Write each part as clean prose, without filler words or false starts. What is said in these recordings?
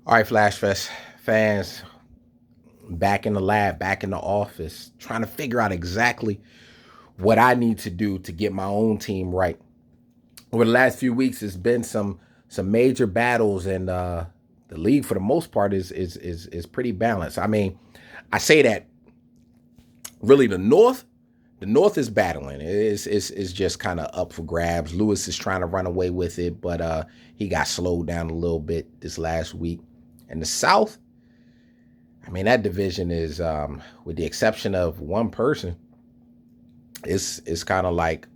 All right, Flash Fest fans, back in the lab, back in the office, trying to figure out exactly what I need to do to get my own team right. Over the last few weeks, it's been some major battles, and the league for the most part is pretty balanced. I mean, I say that really the North is battling. It's just kind of up for grabs. Lewis is trying to run away with it, but he got slowed down a little bit this last week. And the South, I mean, that division is, with the exception of one person, it's kind of like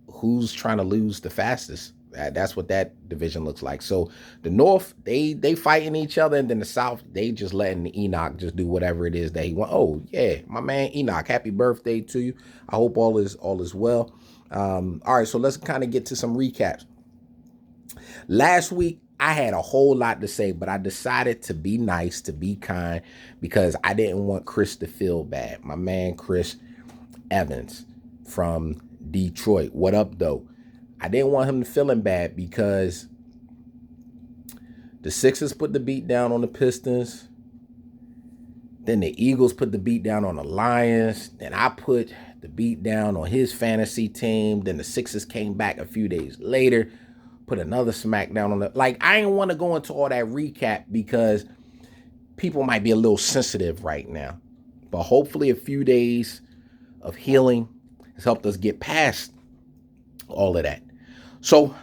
who's trying to lose the fastest. That's what that division looks like. So the North, they fighting each other, and then the South, they just letting Enoch just do whatever it is that he want. Oh yeah, my man Enoch, happy birthday to you. I hope all is well. All right, so let's kind of get to some recaps. Last week, I had a whole lot to say, but I decided to be nice, to be kind, because I didn't want Chris to feel bad. My man, Chris Evans from Detroit. What up, though? I didn't want him feeling bad because the Sixers put the beat down on the Pistons. Then the Eagles put the beat down on the Lions. Then I put the beat down on his fantasy team. Then the Sixers came back a few days later, put another smackdown on the. Like, I didn't want to go into all that recap because people might be a little sensitive right now. But hopefully, a few days of healing has helped us get past all of that. So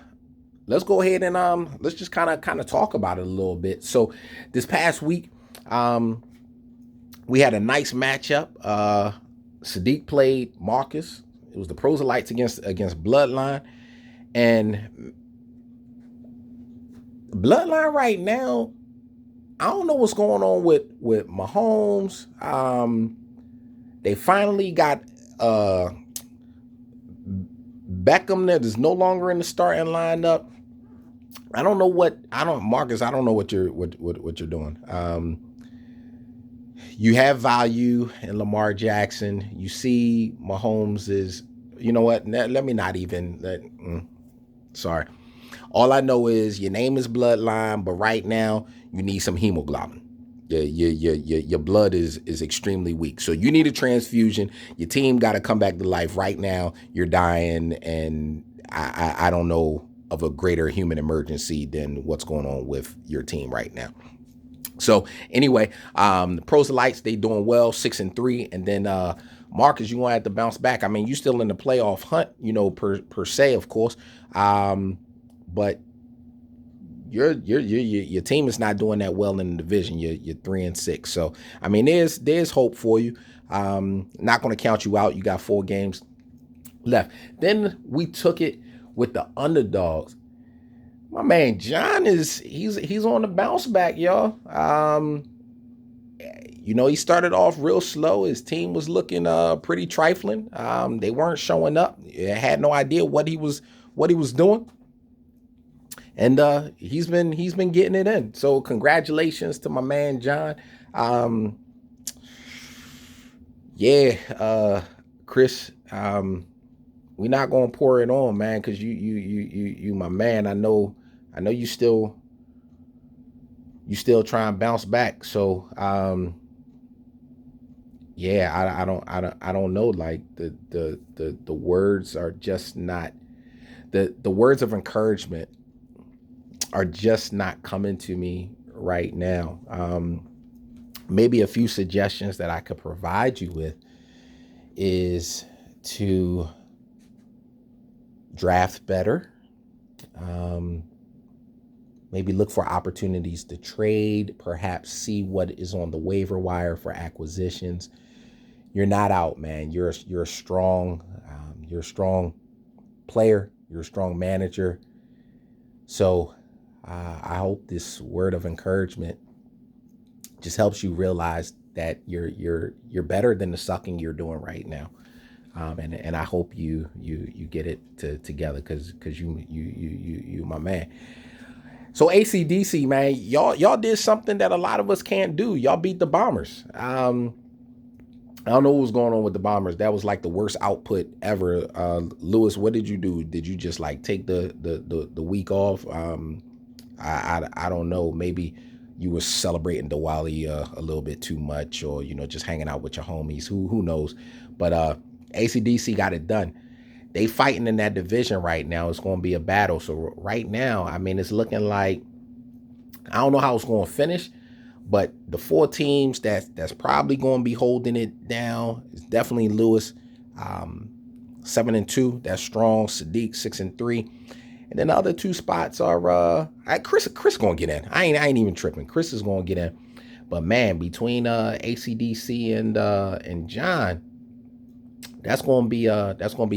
let's go ahead and let's just kind of talk about it a little bit. So this past week, we had a nice matchup. Sadiq played Marcus. It was the Proselytes against Bloodline, and Bloodline right now, I don't know what's going on with Mahomes. They finally got Beckham that is no longer in the starting lineup. I don't know what I don't Marcus. I don't know what you're doing. You have value in Lamar Jackson. You see Mahomes is. You know what? Let me not even. Sorry. All I know is your name is Bloodline, but right now you need some hemoglobin. Your blood is extremely weak. So you need a transfusion. Your team got to come back to life right now. You're dying, and I don't know of a greater human emergency than what's going on with your team right now. So anyway, the Proselytes, they doing well, 6-3, and then Marcus, you want to have to bounce back. I mean, you still in the playoff hunt, per se, of course, but your team is not doing that well in the division. You're 3-6. So I mean, there's hope for you. Not going to count you out. You got 4 games left. Then we took it with the underdogs. My man John he's on the bounce back, y'all. He started off real slow. His team was looking pretty trifling. They weren't showing up. Had no idea what he was doing. And he's been getting it in. So congratulations to my man John. Chris, we're not gonna pour it on, man, because you my man. I know you still try and bounce back. So I don't know. Like the words are just not the words of encouragement are just not coming to me right now. Maybe a few suggestions that I could provide you with is to draft better. Maybe look for opportunities to trade, perhaps see what is on the waiver wire for acquisitions. You're not out, man. You're a strong player. You're a strong manager. So I hope this word of encouragement just helps you realize that you're better than the sucking you're doing right now. And I hope you get it together because you my man. So ACDC, man, y'all did something that a lot of us can't do. Y'all beat the Bombers. I don't know what was going on with the Bombers. That was like the worst output ever. Lewis, what did you do? Did you just like take the week off? I don't know. Maybe you were celebrating Diwali a little bit too much, or just hanging out with your homies. Who knows? But ACDC got it done. They fighting in that division right now. It's going to be a battle. So right now, I mean, it's looking like I don't know how it's going to finish, but the four teams that's probably going to be holding it down is definitely Lewis, 7-2. That's strong. Sadiq 6-3. And then the other two spots are Chris. Chris gonna get in. I ain't even tripping. Chris is gonna get in. But man, between ACDC and John, that's gonna be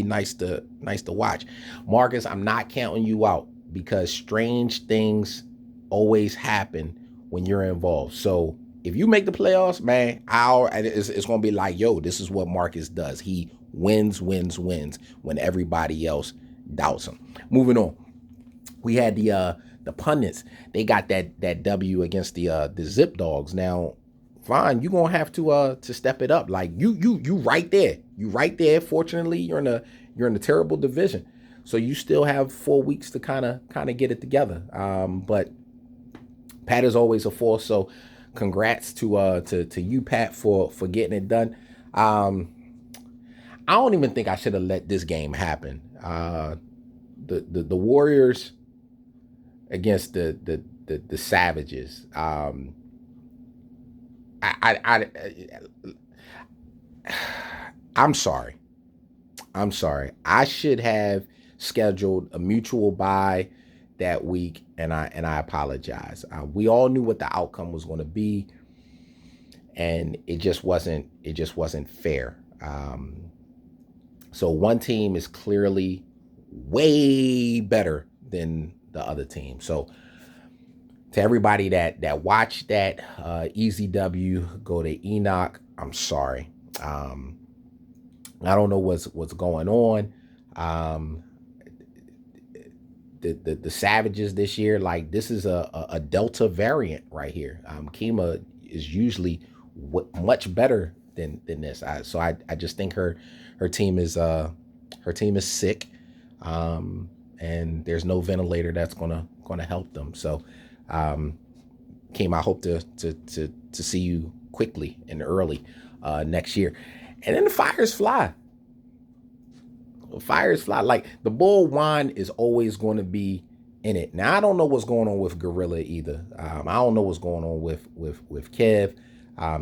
nice to watch. Marcus, I'm not counting you out because strange things always happen when you're involved. So if you make the playoffs, man, it's gonna be like, yo, this is what Marcus does. He wins when everybody else doubts him. Moving on. We had the pundits. They got that W against the Zip Dogs. Now, Vaughn, you gonna have to step it up. Like you right there. You right there. Fortunately, you're in a terrible division, so you still have 4 weeks to kind of get it together. But Pat is always a force. So congrats to you, Pat, for getting it done. I don't even think I should have let this game happen. The Warriors against the Savages. I'm sorry. I should have scheduled a mutual bye that week, and I apologize. We all knew what the outcome was going to be, and it just wasn't fair. So one team is clearly way better than the other team. So to everybody that watched that easy W, go to Enoch. I'm sorry. I don't know what's going on. The Savages this year, like this is a Delta variant right here. Kima is usually much better than this. So I just think her team is sick, and there's no ventilator that's gonna help them. So, Kim, I hope to see you quickly and early next year. And then the fires fly. Fires fly. Like the bull Juan is always going to be in it. Now I don't know what's going on with Gorilla either. I don't know what's going on with Kev.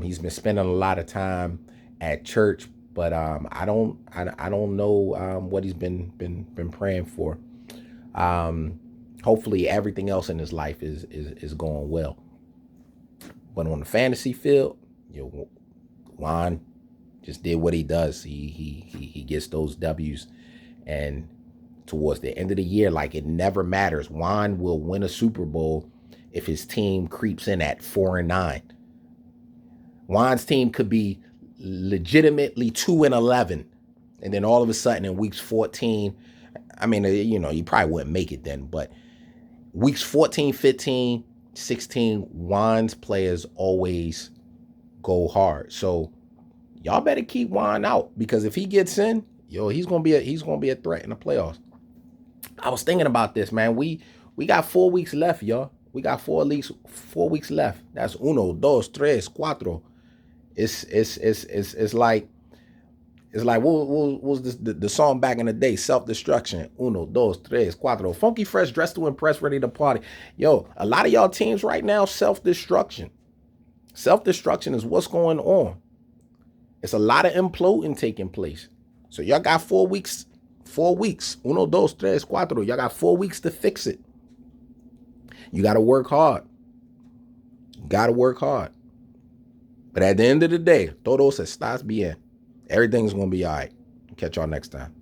He's been spending a lot of time at church, but I don't know what he's been praying for. Hopefully everything else in his life is going well. But on the fantasy field, Juan just did what he does. He gets those W's, and towards the end of the year, like it never matters. Juan will win a Super Bowl if his team creeps in at 4-9. Juan's team could be legitimately 2-11, and then all of a sudden in weeks 14, I mean, you probably wouldn't make it then, but weeks 14, 15, 16, Juan's players always go hard. So y'all better keep Juan out, because if he gets in, he's gonna be a threat in the playoffs. I was thinking about this, man. We got 4 weeks left, y'all. We got 4 weeks left. That's 1, 2, 3, 4. It's like what was this, the song back in the day? Self-destruction. 1, 2, 3, 4. Funky fresh, dressed to impress, ready to party. Yo, a lot of y'all teams right now, self-destruction. Self-destruction is what's going on. It's a lot of imploding taking place. So y'all got 4 weeks. 4 weeks. 1, 2, 3, 4. Y'all got 4 weeks to fix it. You got to work hard. But at the end of the day, todo se estás bien. Everything's going to be all right. Catch y'all next time.